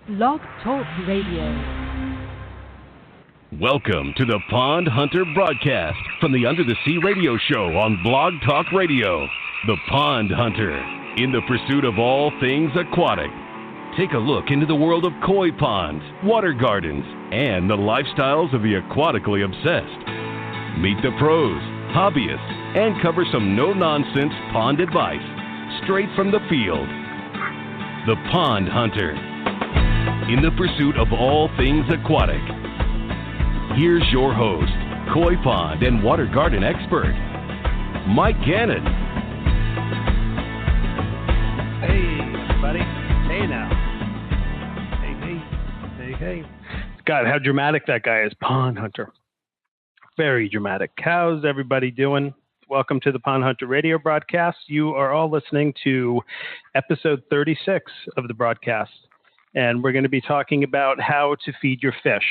Blog Talk Radio. Welcome to the Pond Hunter broadcast from the Under the Sea radio show on Blog Talk Radio. The Pond Hunter, in the pursuit of all things aquatic. Take a look into the world of koi ponds, water gardens, and the lifestyles of the aquatically obsessed. Meet the pros, hobbyists, and cover some no-nonsense pond advice straight from the field. The Pond Hunter, in the pursuit of all things aquatic. Here's your host, koi pond and water garden expert, Mike Gannon. Hey, everybody. Hey now. Hey. God, how dramatic that guy is. Pond Hunter. Very dramatic. How's everybody doing? Welcome to the Pond Hunter radio broadcast. You are all listening to episode 36 of the broadcast. And we're going to be talking about how to feed your fish,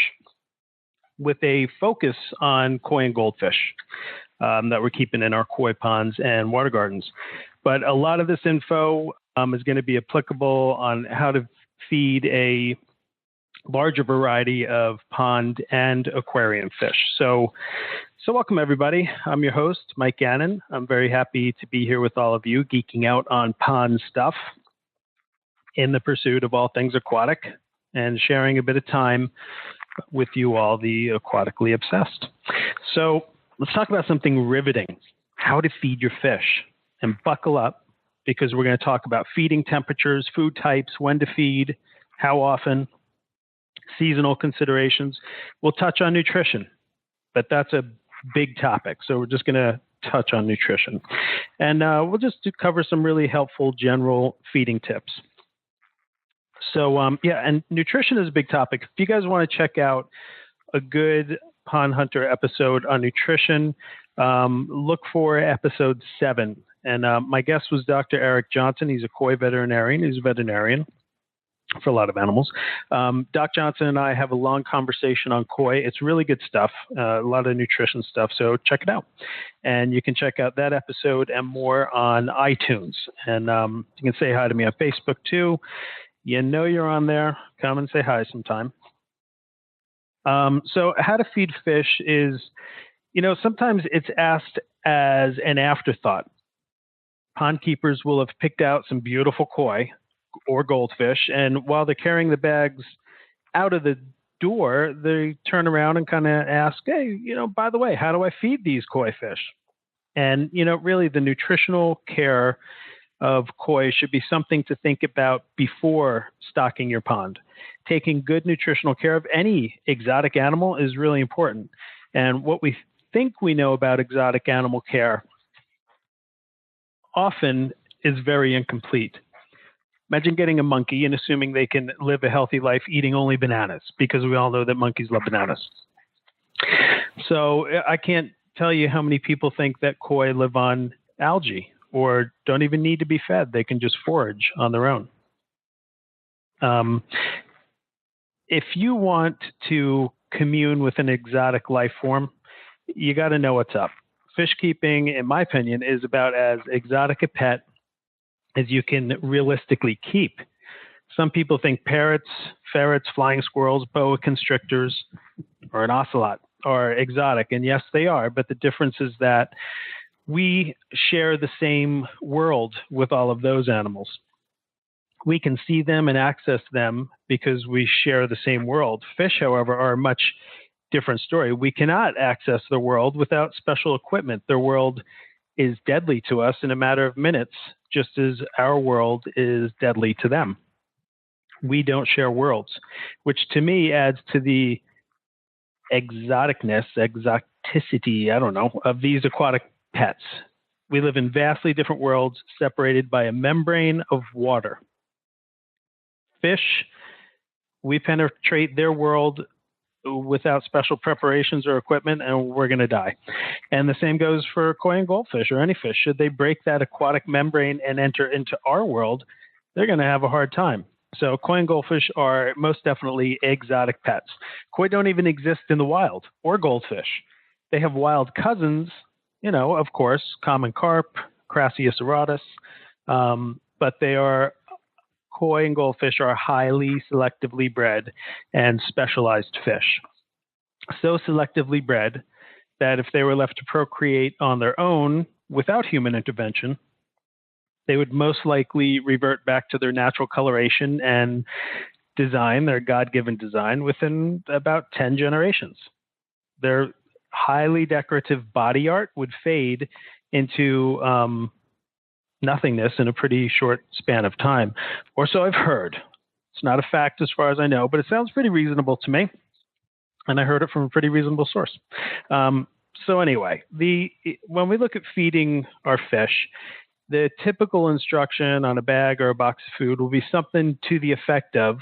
with a focus on koi and goldfish that we're keeping in our koi ponds and water gardens. But a lot of this info is going to be applicable on how to feed a larger variety of pond and aquarium fish. So welcome, everybody. I'm your host, Mike Gannon. I'm very happy to be here with all of you, geeking out on pond stuff in the pursuit of all things aquatic and sharing a bit of time with you all, the aquatically obsessed. So let's talk about something riveting, how to feed your fish. And buckle up, because we're going to talk about feeding temperatures, food types, when to feed, how often, seasonal considerations. We'll touch on nutrition, but that's a big topic. So we're just going to touch on nutrition. And we'll just cover some really helpful general feeding tips. So, and nutrition is a big topic. If you guys want to check out a good Pond Hunter episode on nutrition, look for episode 7. And my guest was Dr. Eric Johnson. He's a koi veterinarian. He's a veterinarian for a lot of animals. Doc Johnson and I have a long conversation on koi. It's really good stuff, a lot of nutrition stuff. So check it out. And you can check out that episode and more on iTunes. And you can say hi to me on Facebook too. You know you're on there. Come and say hi sometime. So how to feed fish is, sometimes it's asked as an afterthought. Pond keepers will have picked out some beautiful koi or goldfish, and while they're carrying the bags out of the door, they turn around and kind of ask, hey, by the way, how do I feed these koi fish? And, really the nutritional care of koi should be something to think about before stocking your pond. Taking good nutritional care of any exotic animal is really important. And what we think we know about exotic animal care often is very incomplete. Imagine getting a monkey and assuming they can live a healthy life eating only bananas, because we all know that monkeys love bananas. So I can't tell you how many people think that koi live on algae, or don't even need to be fed. They can just forage on their own. If you want to commune with an exotic life form, you got to know what's up. Fish keeping, in my opinion, is about as exotic a pet as you can realistically keep. Some people think parrots, ferrets, flying squirrels, boa constrictors, or an ocelot are exotic. And yes, they are. But the difference is that we share the same world with all of those animals. We can see them and access them because we share the same world. Fish, however, are a much different story. We cannot access the world without special equipment. Their world is deadly to us in a matter of minutes, just as our world is deadly to them. We don't share worlds, which to me adds to the exoticity, of these aquatic pets. We live in vastly different worlds separated by a membrane of water. Fish, we penetrate their world without special preparations or equipment, and we're going to die. And the same goes for koi and goldfish, or any fish. Should they break that aquatic membrane and enter into our world, they're going to have a hard time. So koi and goldfish are most definitely exotic pets. Koi don't even exist in the wild, or goldfish. They have wild cousins, of course, common carp, Crassius auratus, but they are koi and goldfish are highly selectively bred and specialized fish. So selectively bred that if they were left to procreate on their own without human intervention, they would most likely revert back to their natural coloration and design, their God-given design, within about 10 generations. Their highly decorative body art would fade into nothingness in a pretty short span of time, or so I've heard. It's not a fact as far as I know, but it sounds pretty reasonable to me, and I heard it from a pretty reasonable source. So anyway, when we look at feeding our fish, the typical instruction on a bag or a box of food will be something to the effect of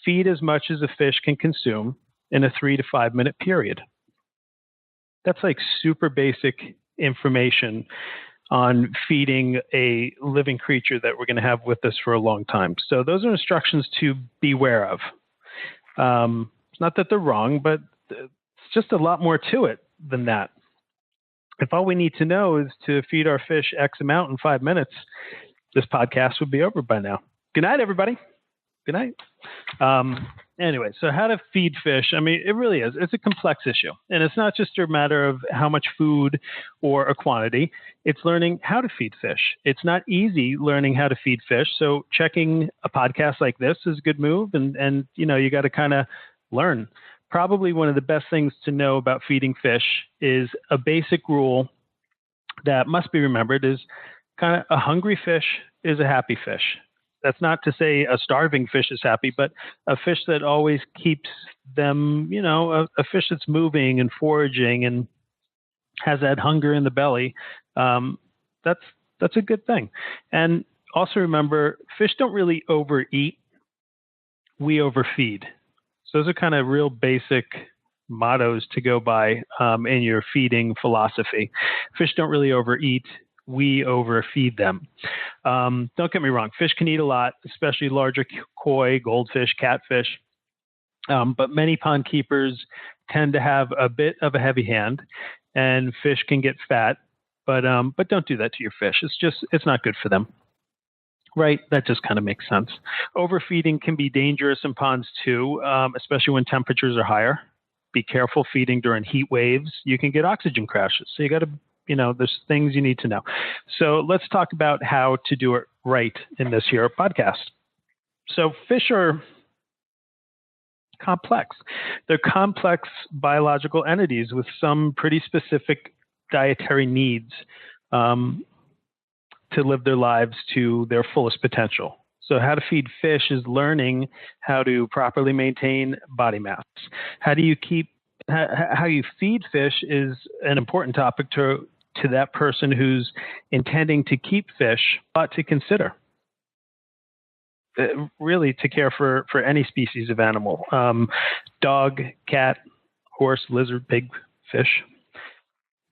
feed as much as a fish can consume in a 3 to 5 minute period. That's like super basic information on feeding a living creature that we're going to have with us for a long time. So those are instructions to beware of. It's not that they're wrong, but it's just a lot more to it than that. If all we need to know is to feed our fish X amount in 5 minutes, this podcast would be over by now. Good night, everybody. Good night. Anyway, so how to feed fish, I mean, it really is. It's a complex issue. And it's not just a matter of how much food or a quantity. It's learning how to feed fish. It's not easy learning how to feed fish. So checking a podcast like this is a good move. And you know, you got to kind of learn. Probably one of the best things to know about feeding fish is a basic rule that must be remembered is kind of a hungry fish is a happy fish. That's not to say a starving fish is happy, but a fish that always keeps them, you know, a fish that's moving and foraging and has that hunger in the belly. That's a good thing. And also remember, fish don't really overeat. We overfeed. So those are kind of real basic mottos to go by in your feeding philosophy. Fish don't really overeat. We overfeed them. Don't get me wrong. Fish can eat a lot, especially larger koi, goldfish, catfish. But many pond keepers tend to have a bit of a heavy hand, and fish can get fat. But don't do that to your fish. It's not good for them. Right, that just kind of makes sense. Overfeeding can be dangerous in ponds too, especially when temperatures are higher. Be careful feeding during heat waves. You can get oxygen crashes. So you got to, you know, there's things you need to know. So let's talk about how to do it right in this here podcast. So fish are complex. They're complex biological entities with some pretty specific dietary needs. To live their lives to their fullest potential. So how to feed fish is learning how to properly maintain body mass. How you feed fish is an important topic to that person who's intending to keep fish, but to consider. Really to care for any species of animal. Dog, cat, horse, lizard, pig, fish,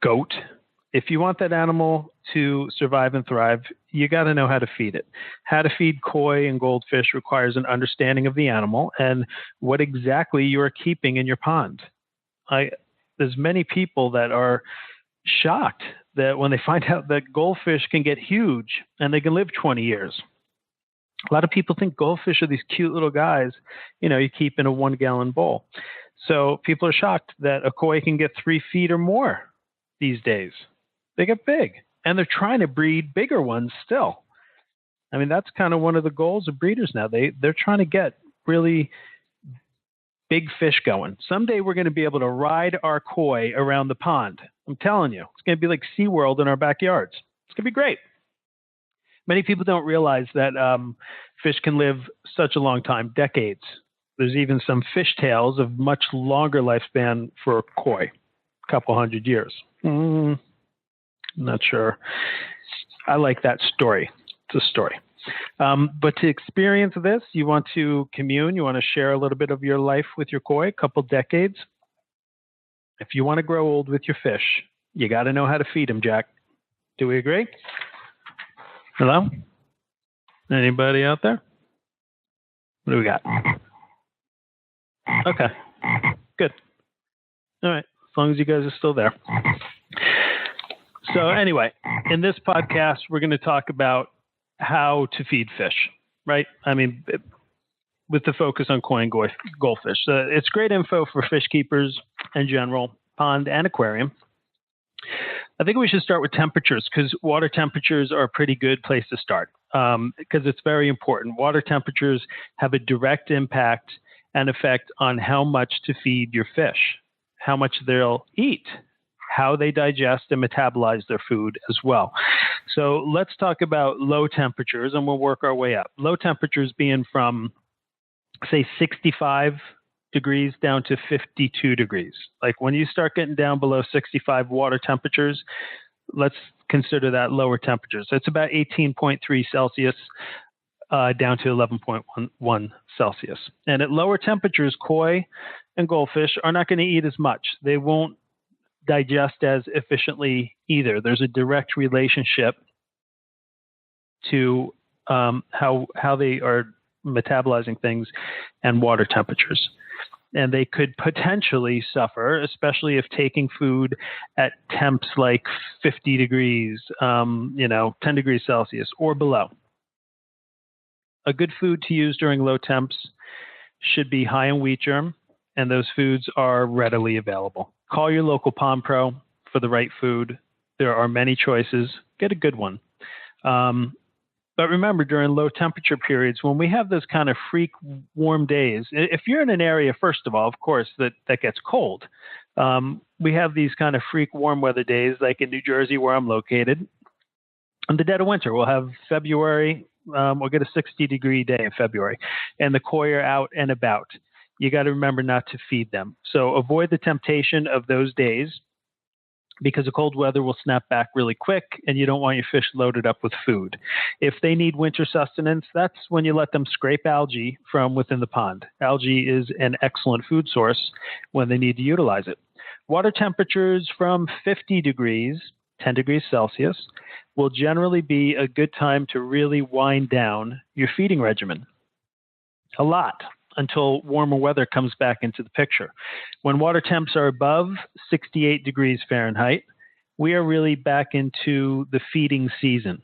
goat. If you want that animal to survive and thrive, you got to know how to feed it. How to feed koi and goldfish requires an understanding of the animal and what exactly you are keeping in your pond. There's many people that are shocked that when they find out that goldfish can get huge and they can live 20 years. A lot of people think goldfish are these cute little guys, you know, you keep in a 1-gallon bowl. So people are shocked that a koi can get 3 feet or more these days. They get big, and they're trying to breed bigger ones still. I mean, that's kind of one of the goals of breeders now. They're trying to get really big fish going. Someday we're going to be able to ride our koi around the pond. I'm telling you, it's going to be like SeaWorld in our backyards. It's going to be great. Many people don't realize that fish can live such a long time, decades. There's even some fish tales of much longer lifespan for koi, a couple hundred years. Not sure. I like that story. It's a story. But to experience this, you want to commune. You want to share a little bit of your life with your koi, a couple decades. If you want to grow old with your fish, you got to know how to feed them, Jack. Do we agree? Hello? Anybody out there? What do we got? Okay. Good. All right. As long as you guys are still there. So anyway, in this podcast, we're going to talk about how to feed fish. right? I mean, with the focus on koi and goldfish. It's great info for fish keepers in general, pond and aquarium. I think we should start with temperatures because water temperatures are a pretty good place to start because it's very important. Water temperatures have a direct impact and effect on how much to feed your fish, how much they'll eat, how they digest and metabolize their food as well. So let's talk about low temperatures and we'll work our way up. Low temperatures being from, say, 65 degrees down to 52 degrees. Like when you start getting down below 65 water temperatures, let's consider that lower temperatures. So it's about 18.3 Celsius down to 11.1 Celsius. And at lower temperatures, koi and goldfish are not going to eat as much. They won't digest as efficiently either. There's a direct relationship to how they are metabolizing things and water temperatures. And they could potentially suffer, especially if taking food at temps like 50 degrees, 10 degrees Celsius or below. A good food to use during low temps should be high in wheat germ, and those foods are readily available. Call your local pond pro for the right food. There are many choices. Get a good one. But remember, during low temperature periods, when we have those kind of freak warm days, if you're in an area, first of all, of course, that gets cold, we have these kind of freak warm weather days, like in New Jersey, where I'm located. In the dead of winter, we'll have February, we'll get a 60-degree day in February, and the koi are out and about. You got to remember not to feed them. So avoid the temptation of those days, because the cold weather will snap back really quick and you don't want your fish loaded up with food. If they need winter sustenance, that's when you let them scrape algae from within the pond. Algae is an excellent food source when they need to utilize it. Water temperatures from 50 degrees, 10 degrees Celsius, will generally be a good time to really wind down your feeding regimen. A lot. Until warmer weather comes back into the picture. When water temps are above 68 degrees Fahrenheit, we are really back into the feeding season.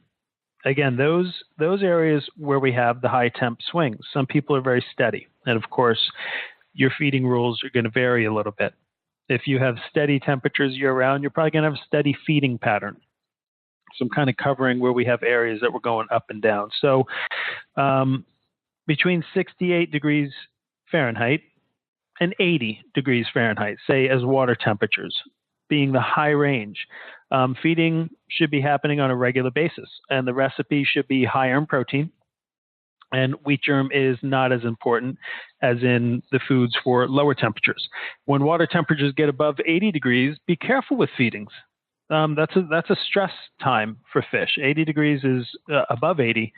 Again, those areas where we have the high temp swings, some people are very steady. And of course, your feeding rules are going to vary a little bit. If you have steady temperatures year round, you're probably going to have a steady feeding pattern. So I'm kind of covering where we have areas that we're going up and down. So, between 68 degrees Fahrenheit and 80 degrees Fahrenheit, say as water temperatures, being the high range. Feeding should be happening on a regular basis, and the recipe should be higher in protein, and wheat germ is not as important as in the foods for lower temperatures. When water temperatures get above 80 degrees, be careful with feedings. That's a stress time for fish. 80 degrees is above 80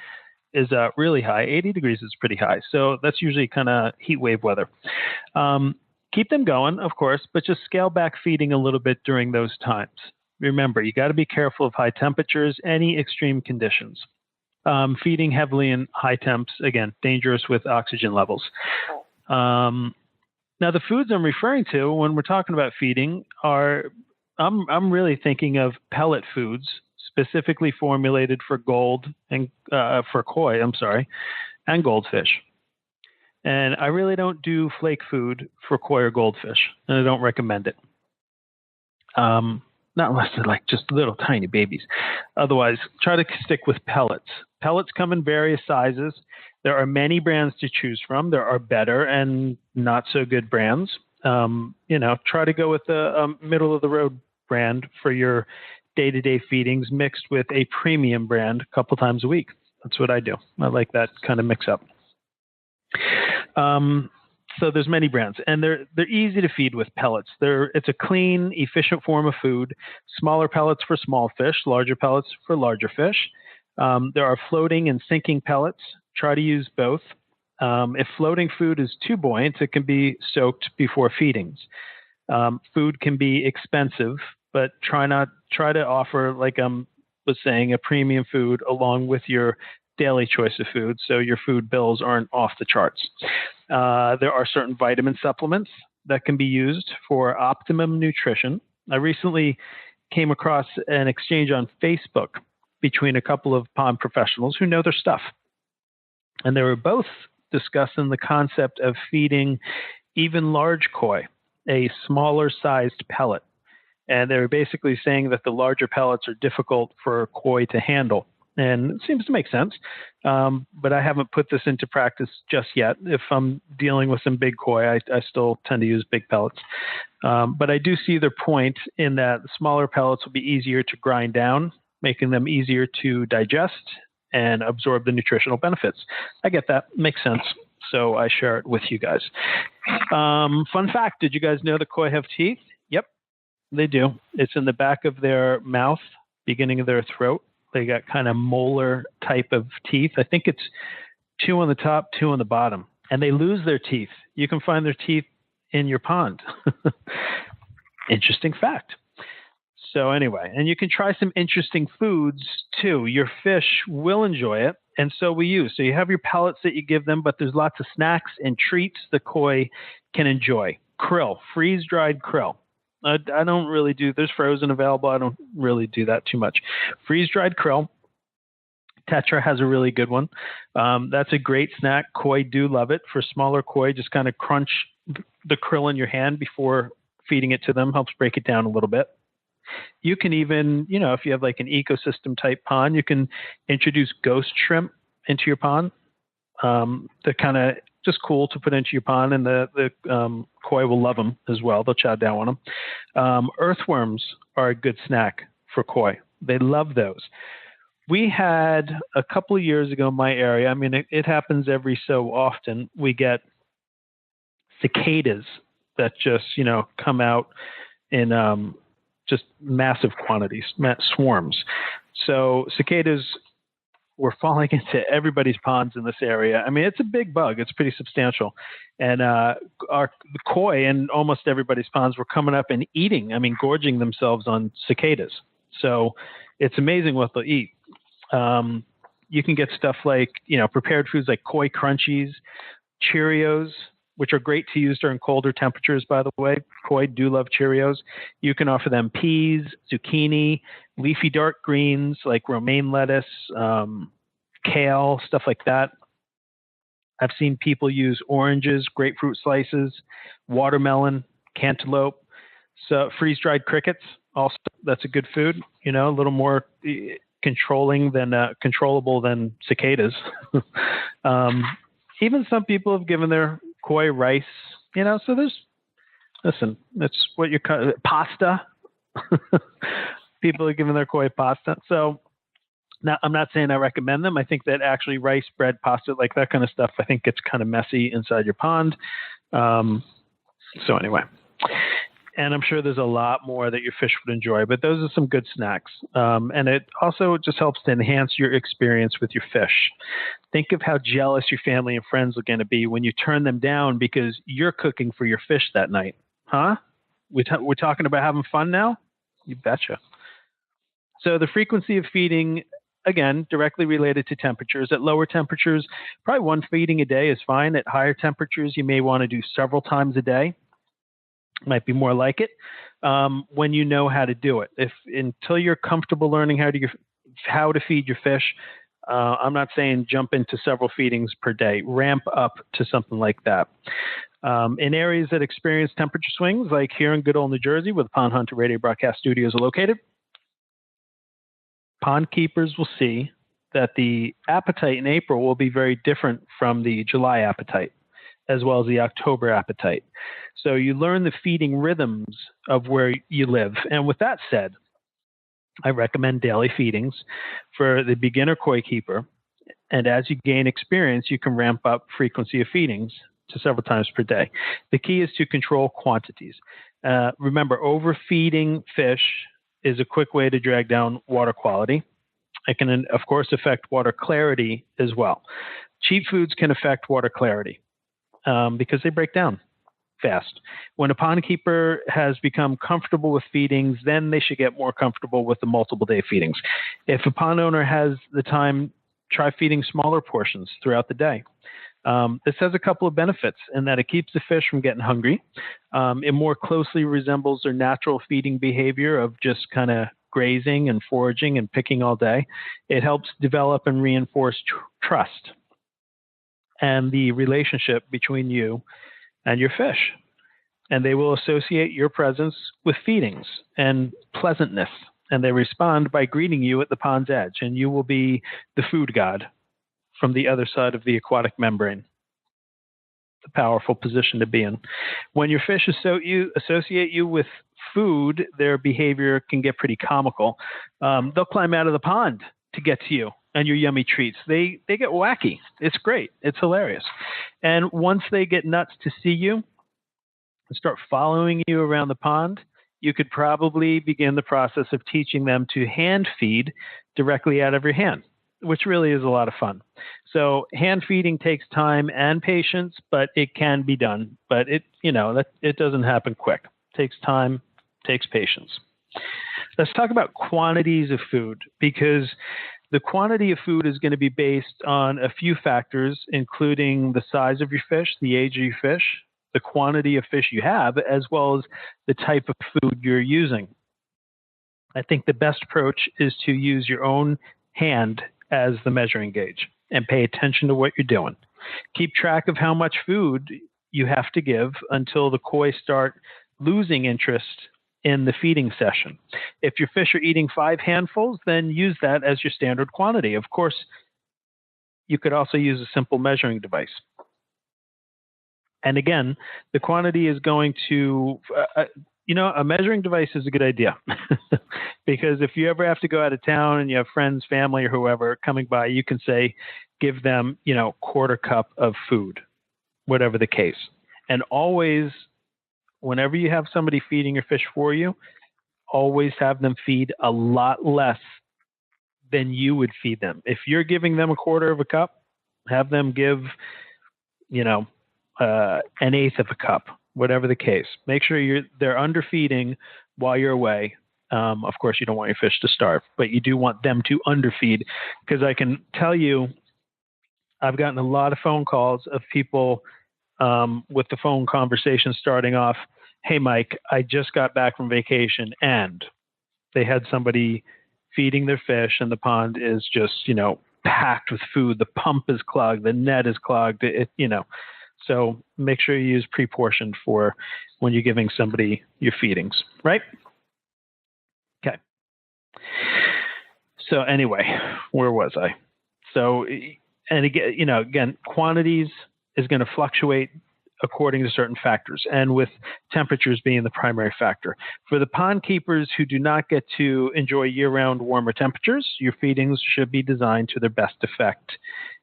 is really high. 80 degrees is pretty high. So that's usually kind of heat wave weather. Keep them going, of course, but just scale back feeding a little bit during those times. Remember, you got to be careful of high temperatures, any extreme conditions. Feeding heavily in high temps, again, dangerous with oxygen levels. Now, the foods I'm referring to when we're talking about feeding are, I'm really thinking of pellet foods, specifically formulated for koi, and goldfish. And I really don't do flake food for koi or goldfish, and I don't recommend it. Not unless they're like just little tiny babies. Otherwise, try to stick with pellets. Pellets come in various sizes. There are many brands to choose from. There are better and not so good brands. Try to go with a middle of the road brand for your day-to-day feedings mixed with a premium brand a couple times a week. That's what I do. I like that kind of mix up. So there's many brands, and they're easy to feed with pellets. It's a clean, efficient form of food. Smaller pellets for small fish, larger pellets for larger fish. There are floating and sinking pellets. Try to use both. If floating food is too buoyant, it can be soaked before feedings. Food can be expensive, but try to offer, like I was saying, a premium food along with your daily choice of food, so your food bills aren't off the charts. There are certain vitamin supplements that can be used for optimum nutrition. I recently came across an exchange on Facebook between a couple of pond professionals who know their stuff. And they were both discussing the concept of feeding even large koi a smaller sized pellet. And they were basically saying that the larger pellets are difficult for koi to handle. And it seems to make sense. But I haven't put this into practice just yet. If I'm dealing with some big koi, I still tend to use big pellets. But I do see their point in that smaller pellets will be easier to grind down, making them easier to digest and absorb the nutritional benefits. I get that. Makes sense. So I share it with you guys. Fun fact, did you guys know that koi have teeth? Yep, they do. It's in the back of their mouth, beginning of their throat. They got kind of molar type of teeth. I think it's 2 on the top, 2 on the bottom. And they lose their teeth. You can find their teeth in your pond. Interesting fact. So anyway, and you can try some interesting foods too. Your fish will enjoy it, and so will you. So you have your pellets that you give them, but there's lots of snacks and treats the koi can enjoy. Krill, freeze-dried krill. I don't really do, there's frozen available. I don't really do that too much. Freeze-dried krill. Tetra has a really good one. That's a great snack. Koi do love it. For smaller koi, just kind of crunch the krill in your hand before feeding it to them. Helps break it down a little bit. You can even, if you have like an ecosystem type pond, you can introduce ghost shrimp into your pond. They're kind of just cool to put into your pond, and the koi will love them as well. They'll chow down on them. Earthworms are a good snack for koi. They love those. We had a couple of years ago in my area, I mean, it happens every so often, we get cicadas that just, come out in just massive quantities, swarms. So cicadas were falling into everybody's ponds in this area. I mean, it's a big bug. It's pretty substantial. And the koi in almost everybody's ponds were coming up and eating, gorging themselves on cicadas. So it's amazing what they'll eat. You can get stuff like, prepared foods like koi crunchies, Cheerios, which are great to use during colder temperatures, by the way. Koi do love Cheerios. You can offer them peas, zucchini, leafy dark greens like romaine lettuce, kale, stuff like that. I've seen people use oranges, grapefruit slices, watermelon, cantaloupe. So freeze-dried crickets, also, that's a good food. A little more controllable than cicadas. Even some people have given their koi rice, so that's what you call pasta. People are giving their koi pasta. So now I'm not saying I recommend them. I think that actually rice, bread, pasta, like that kind of stuff, I think gets kind of messy inside your pond. So anyway, and I'm sure there's a lot more that your fish would enjoy, but those are some good snacks. And it also just helps to enhance your experience with your fish. Think of how jealous your family and friends are going to be when you turn them down because you're cooking for your fish that night. Huh? We're talking about having fun now? You betcha. So the frequency of feeding, again, directly related to temperatures. At lower temperatures, probably 1 feeding a day is fine. At higher temperatures, you may want to do several times a day. Might be more like it when you know how to do it. Until you're comfortable learning how to feed your fish, I'm not saying jump into several feedings per day. Ramp up to something like that. In areas that experience temperature swings, like here in good old New Jersey, where the Pond Hunter Radio broadcast studios are located, pond keepers will see that the appetite in April will be very different from the July appetite, as well as the October appetite. So you learn the feeding rhythms of where you live. And with that said, I recommend daily feedings for the beginner koi keeper. And as you gain experience, you can ramp up frequency of feedings to several times per day. The key is to control quantities. Remember, overfeeding fish is a quick way to drag down water quality. It can, of course, affect water clarity as well. Cheap foods can affect water clarity because they break down fast. When a pond keeper has become comfortable with feedings, then they should get more comfortable with the multiple day feedings. If a pond owner has the time, try feeding smaller portions throughout the day. This has a couple of benefits in that it keeps the fish from getting hungry. It more closely resembles their natural feeding behavior of just kind of grazing and foraging and picking all day. It helps develop and reinforce trust. and the relationship between you and your fish. And they will associate your presence with feedings and pleasantness. And they respond by greeting you at the pond's edge. And you will be the food god from the other side of the aquatic membrane. It's a powerful position to be in. When your fish associate you with food, their behavior can get pretty comical. They'll climb out of the pond to get to you and your yummy treats. They get wacky. It's great. It's hilarious. And once they get nuts to see you and start following you around the pond, you could probably begin the process of teaching them to hand feed directly out of your hand, which really is a lot of fun. So hand feeding takes time and patience, but it can be done. But it doesn't happen quick. It takes time, takes patience. Let's talk about quantities of food, because the quantity of food is going to be based on a few factors, including the size of your fish, the age of your fish, the quantity of fish you have, as well as the type of food you're using. I think the best approach is to use your own hand as the measuring gauge and pay attention to what you're doing. Keep track of how much food you have to give until the koi start losing interest in the feeding session. If your fish are eating 5 handfuls, then use that as your standard quantity. Of course, you could also use a simple measuring device. And again, the quantity is going to, a measuring device is a good idea. Because if you ever have to go out of town and you have friends, family, or whoever coming by, you can say, give them, quarter cup of food, whatever the case. And always, whenever you have somebody feeding your fish for you, always have them feed a lot less than you would feed them. If you're giving them a quarter of a cup, have them give, an eighth of a cup, whatever the case. Make sure they're underfeeding while you're away. Of course, you don't want your fish to starve, but you do want them to underfeed, because I can tell you, I've gotten a lot of phone calls of people with the phone conversation starting off, hey, Mike, I just got back from vacation, and they had somebody feeding their fish, and the pond is just, packed with food. The pump is clogged. The net is clogged. So make sure you use pre-portioned for when you're giving somebody your feedings, right? Okay. So anyway, where was I? So, and again, quantities is going to fluctuate according to certain factors, and with temperatures being the primary factor. For the pond keepers who do not get to enjoy year-round warmer temperatures, your feedings should be designed to their best effect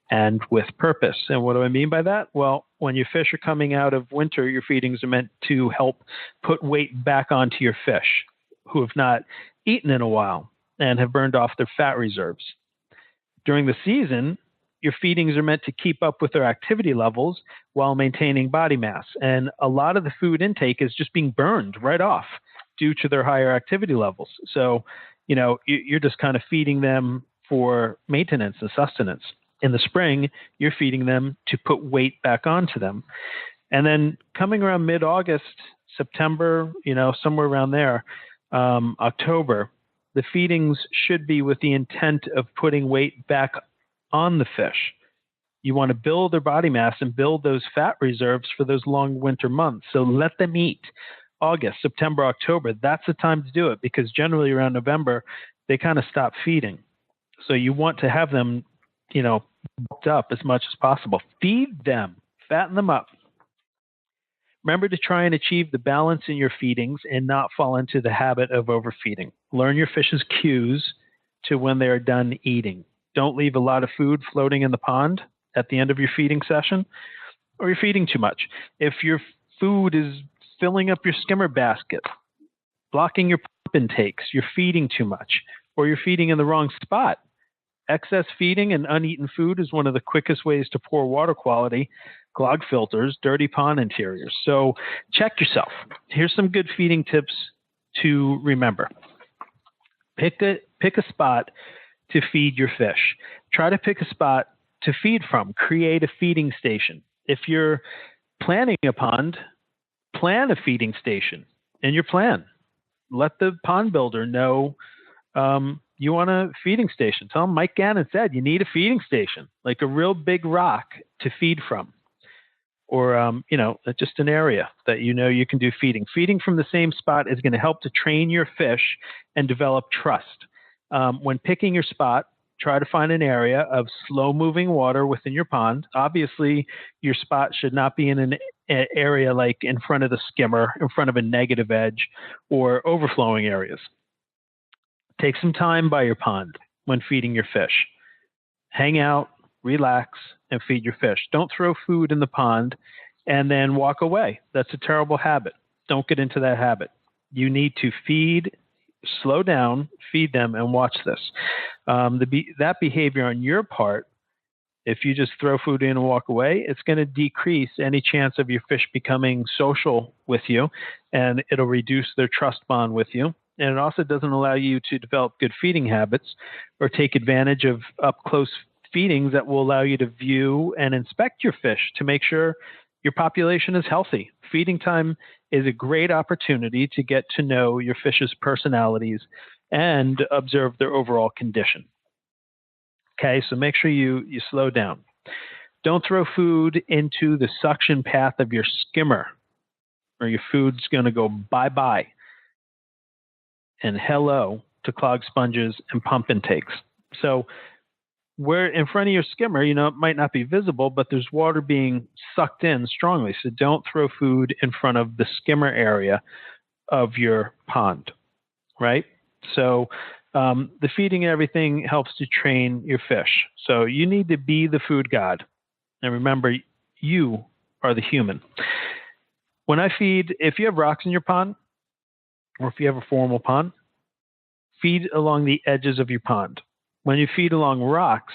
and with purpose. And what do I mean by that? Well, when your fish are coming out of winter, your feedings are meant to help put weight back onto your fish who have not eaten in a while and have burned off their fat reserves. During the season, your feedings are meant to keep up with their activity levels while maintaining body mass. And a lot of the food intake is just being burned right off due to their higher activity levels. So, you're just kind of feeding them for maintenance and sustenance. In the spring, you're feeding them to put weight back onto them. And then coming around mid-August, September, somewhere around there, October, the feedings should be with the intent of putting weight back on the fish. You want to build their body mass and build those fat reserves for those long winter months. So let them eat. August, September, October, that's the time to do it, because generally around November, they kind of stop feeding. So you want to have them, bulked up as much as possible. Feed them, fatten them up. Remember to try and achieve the balance in your feedings and not fall into the habit of overfeeding. Learn your fish's cues to when they are done eating. Don't leave a lot of food floating in the pond at the end of your feeding session, or you're feeding too much. If your food is filling up your skimmer basket, blocking your pump intakes, you're feeding too much, or you're feeding in the wrong spot. Excess feeding and uneaten food is one of the quickest ways to poor water quality, clogged filters, dirty pond interiors. So check yourself. Here's some good feeding tips to remember. Pick a spot to feed your fish. Try to pick a spot to feed from. Create a feeding station. If you're planning a pond, plan a feeding station in your plan. Let the pond builder know you want a feeding station. Tell them Mike Gannon said you need a feeding station, like a real big rock to feed from. Or, just an area that you can do feeding. Feeding from the same spot is going to help to train your fish and develop trust. When picking your spot, try to find an area of slow-moving water within your pond. Obviously, your spot should not be in an area like in front of the skimmer, in front of a negative edge, or overflowing areas. Take some time by your pond when feeding your fish. Hang out, relax, and feed your fish. Don't throw food in the pond and then walk away. That's a terrible habit. Don't get into that habit. You need to feed, slow down, feed them, and watch this. That behavior on your part, if you just throw food in and walk away, it's going to decrease any chance of your fish becoming social with you, and it'll reduce their trust bond with you. And it also doesn't allow you to develop good feeding habits or take advantage of up-close feedings that will allow you to view and inspect your fish to make sure your population is healthy. Feeding time is a great opportunity to get to know your fish's personalities and observe their overall condition. Okay, so make sure you slow down. Don't throw food into the suction path of your skimmer, or your food's going to go bye-bye and hello to clogged sponges and pump intakes. So where in front of your skimmer, it might not be visible, but there's water being sucked in strongly. So don't throw food in front of the skimmer area of your pond, right? So the feeding and everything helps to train your fish. So you need to be the food god. And remember, you are the human. When I feed, if you have rocks in your pond, or if you have a formal pond, feed along the edges of your pond. When you feed along rocks,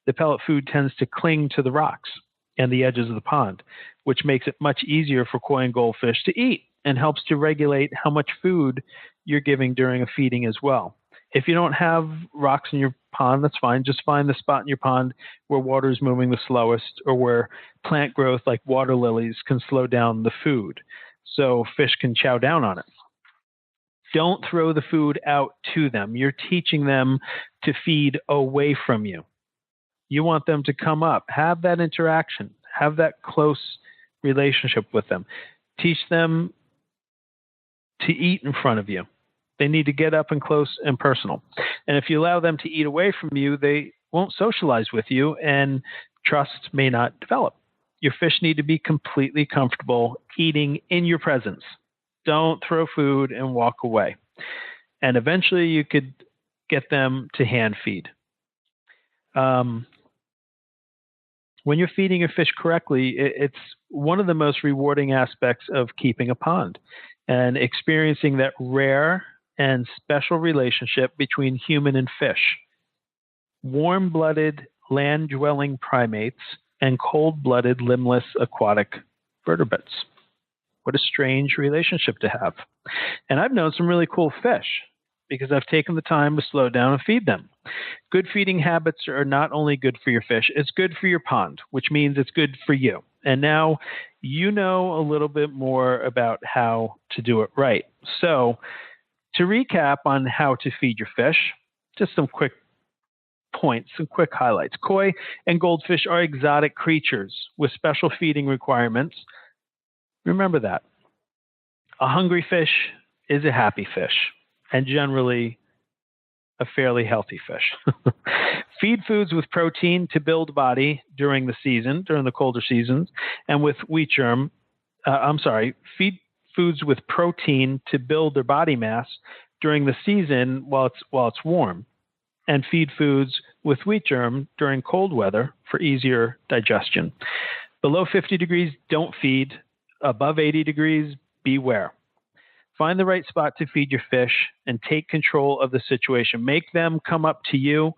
the pellet food tends to cling to the rocks and the edges of the pond, which makes it much easier for koi and goldfish to eat and helps to regulate how much food you're giving during a feeding as well. If you don't have rocks in your pond, that's fine. Just find the spot in your pond where water is moving the slowest, or where plant growth like water lilies can slow down the food so fish can chow down on it. Don't throw the food out to them. You're teaching them to feed away from you. You want them to come up, have that interaction, have that close relationship with them. Teach them to eat in front of you. They need to get up and close and personal. And if you allow them to eat away from you, they won't socialize with you, and trust may not develop. Your fish need to be completely comfortable eating in your presence. Don't throw food and walk away. And eventually you could get them to hand feed. When you're feeding your fish correctly, it's one of the most rewarding aspects of keeping a pond and experiencing that rare and special relationship between human and fish. Warm-blooded, land-dwelling primates and cold-blooded, limbless aquatic vertebrates. What a strange relationship to have. And I've known some really cool fish because I've taken the time to slow down and feed them. Good feeding habits are not only good for your fish, it's good for your pond, which means it's good for you. And now you know a little bit more about how to do it right. So to recap on how to feed your fish, just some quick points, some quick highlights. Koi and goldfish are exotic creatures with special feeding requirements. Remember that. A hungry fish is a happy fish, and generally a fairly healthy fish. Feed foods with protein to build body during the colder seasons, and with feed foods with protein to build their body mass during the season while it's warm, and feed foods with wheat germ during cold weather for easier digestion. Below 50 degrees, don't feed. Above 80 degrees, beware. Find the right spot to feed your fish and take control of the situation. Make them come up to you.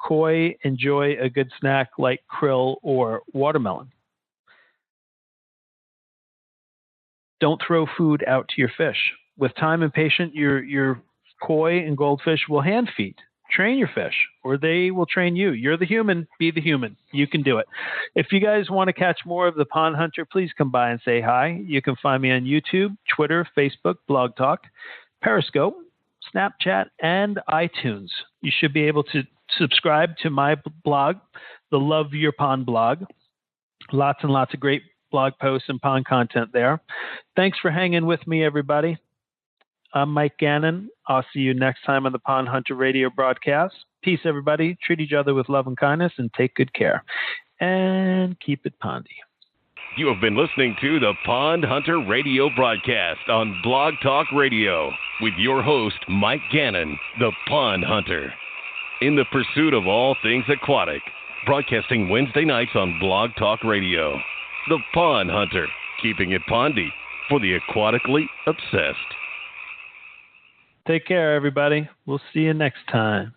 Koi enjoy a good snack like krill or watermelon. Don't throw food out to your fish. With time and patience, your koi and goldfish will hand feed. Train your fish, or they will train you. You're the human. Be the human. You can do it. If you guys want to catch more of the Pond Hunter, please come by and say hi. You can find me on YouTube, Twitter, Facebook, Blog Talk, Periscope, Snapchat, and iTunes. You should be able to subscribe to my blog, the Love Your Pond blog. Lots and lots of great blog posts and pond content there. Thanks for hanging with me, everybody. I'm Mike Gannon. I'll see you next time on the Pond Hunter Radio broadcast. Peace, everybody. Treat each other with love and kindness and take good care. And keep it pondy. You have been listening to the Pond Hunter Radio broadcast on Blog Talk Radio with your host, Mike Gannon, the Pond Hunter. In the pursuit of all things aquatic, broadcasting Wednesday nights on Blog Talk Radio. The Pond Hunter, keeping it pondy for the aquatically obsessed. Take care, everybody. We'll see you next time.